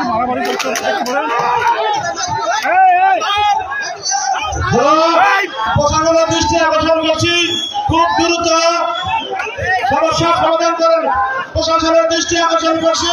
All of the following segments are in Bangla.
মারামারি করছে প্রশাসনের দৃষ্টি আকর্ষণ করছি, খুব দ্রুত সমস্যার সমাধান করেন। প্রশাসনের দৃষ্টি আকর্ষণ করছি।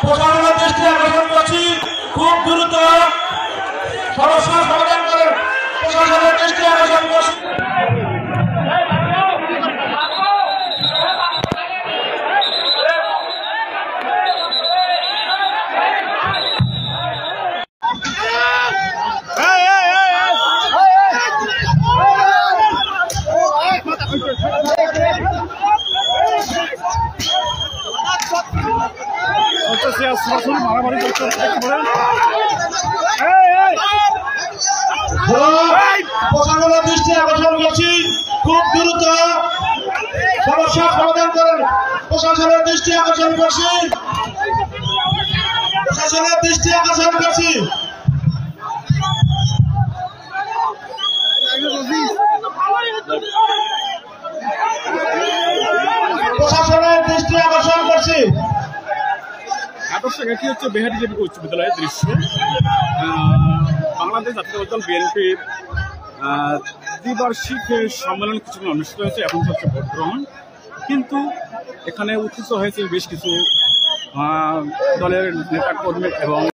প্রশাসনের দৃষ্টি আকর্ষণ করছি, খুব দ্রুত সমস্যার সমাধান করেন। প্রশাসনের দৃষ্টি আকর্ষণ করছি। মারামারি করছে প্রশাসনের দৃষ্টি আকর্ষণ করছি, খুব দ্রুত সমস্যার সমাধান করেন। প্রশাসনের দৃষ্টি আকর্ষণ করছি। প্রশাসনের দৃষ্টি আকর্ষণ করছি। প্রশাসনের দৃষ্টি আকর্ষণ করছি। দর্শক, এটি হচ্ছে বিহারি জেপি উচ্চ বিদ্যালয়ের দৃশ্য। বাংলাদেশ জাতীয় দল বিএনপির দ্বিবার্ষিক সম্মেলন কিছুক্ষণ অনুষ্ঠিত হয়েছে। এখন হচ্ছে ভোট গ্রহণ, কিন্তু এখানে উত্থিত হয়েছে বেশ কিছু দলের নেতাকর্মী এবং